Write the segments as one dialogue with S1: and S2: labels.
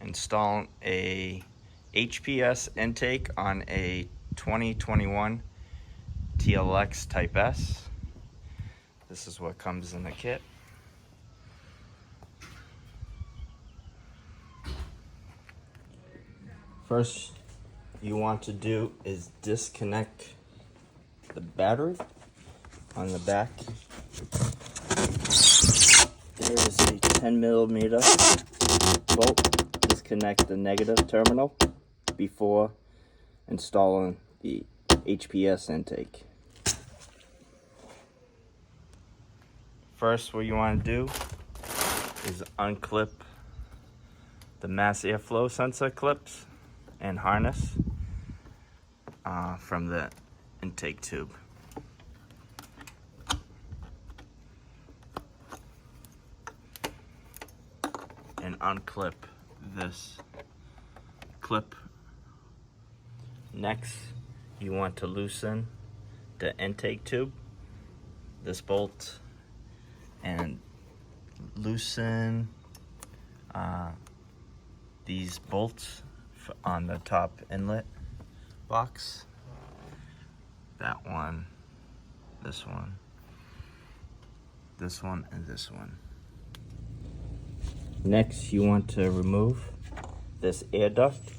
S1: Installing a HPS intake on a 2021 TLX Type S. This is what comes in the kit. First you want to do is disconnect the battery on the back. There is a 10mm bolt. Disconnect the negative terminal before installing the HPS intake. First, what you want to do is unclip the mass airflow sensor clips and harness from the intake tube. And unclip this clip. Next, you want to loosen the intake tube, this bolt, and loosen these bolts on the top inlet box. That one, this one, this one, and this one. Next, you want to remove this air duct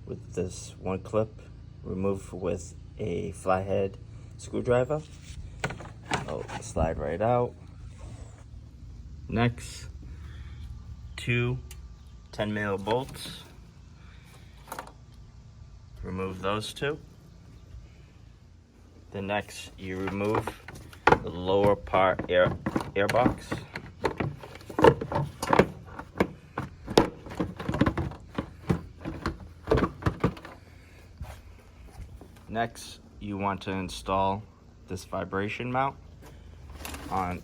S1: with this one clip. Remove with a flathead screwdriver. It'll slide right out. Next, two 10mm bolts. Remove those two. The next, you remove the lower part air box. Next, you want to install this vibration mount on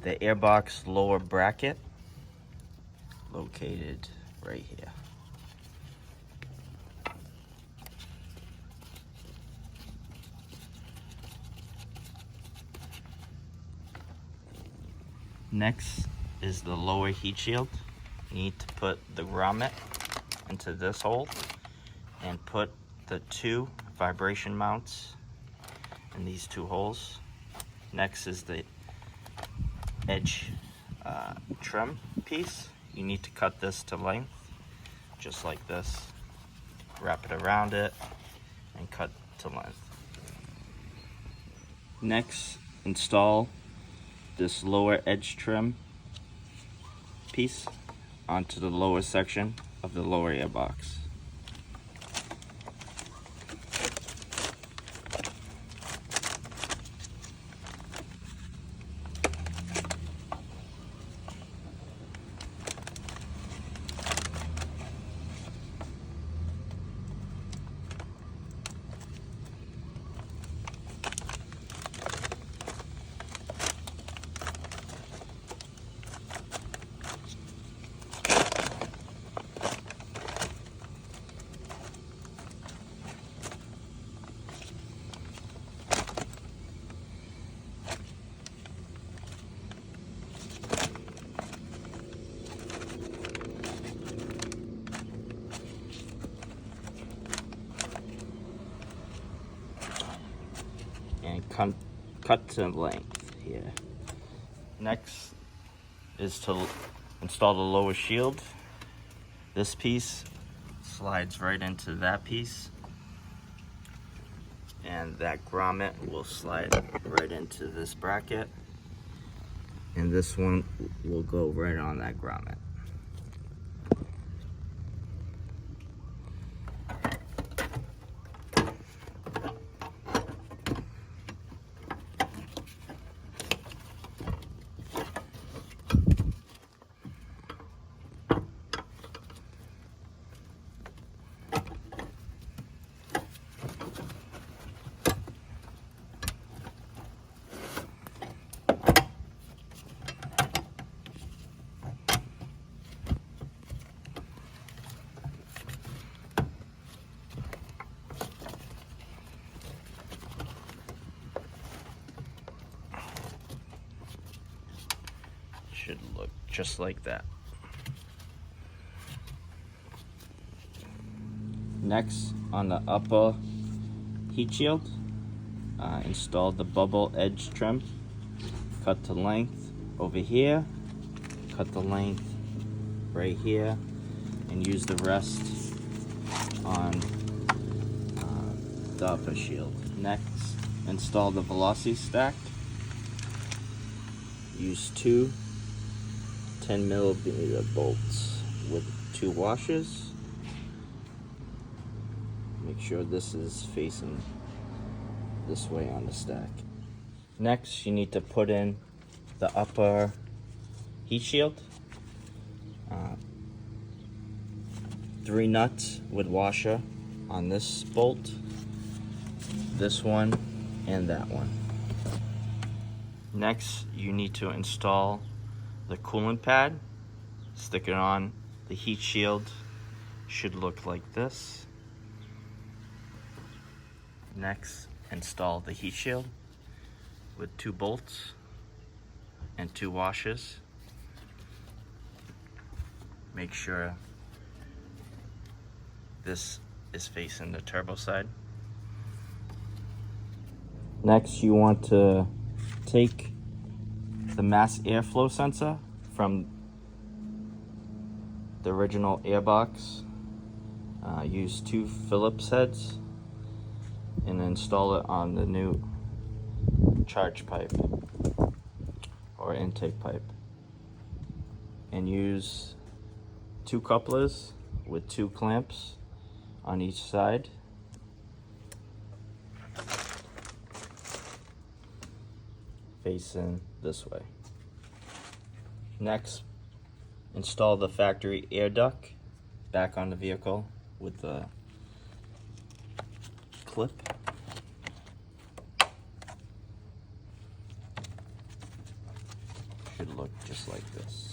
S1: the airbox lower bracket, located right here. Next is the lower heat shield. You need to put the grommet into this hole and put the two vibration mounts in these two holes. Next is the edge trim piece. You need to cut this to length, just like this. Wrap it around it and cut to length. Next, install this lower edge trim piece onto the lower section of the lower airbox. And cut to length here. Next is to install the lower shield. This piece slides right into that piece, and that grommet will slide right into this bracket, and this one will go right on that grommet. Should look just like that. Next, on the upper heat shield, install the bubble edge trim. Cut to length over here, cut the length right here, and use the rest on the upper shield. Next, install the velocity stack. Use two 10mm bolts with 2 washers. Make sure this is facing this way on the stack. Next, you need to put in the upper heat shield. 3 nuts with washer on this bolt, this one, and that one. Next, you need to install the coolant pad. Stick it on the heat shield. Should look like this. Next, install the heat shield with 2 bolts and 2 washers. Make sure this is facing the turbo side. Next, you want to take the mass airflow sensor from the original airbox. Use 2 Phillips heads and install it on the new charge pipe or intake pipe, and use 2 couplers with 2 clamps on each side. Facing this way. Next, install the factory air duct back on the vehicle with the clip. Should look just like this.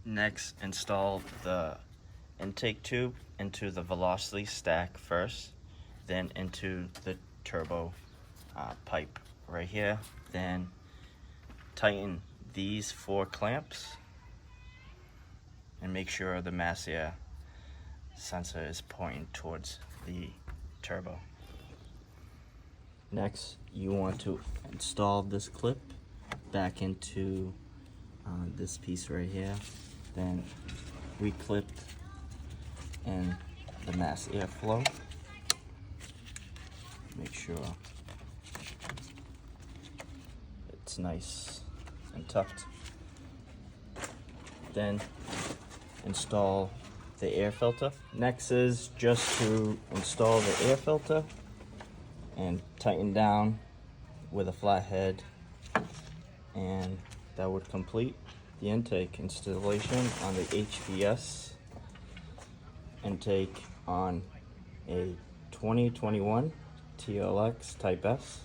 S1: Next, install the intake tube into the velocity stack first, then into the turbo pipe right here. Then tighten these 4 clamps and make sure the mass air sensor is pointing towards the turbo. Next, you want to install this clip back into this piece right here. Then reclip in the mass airflow. Make sure it's nice and tucked. Then install the air filter. Next is just to install the air filter and tighten down with a flat head, and that would complete the intake installation on the HPS intake on a 2021 TLX Type S.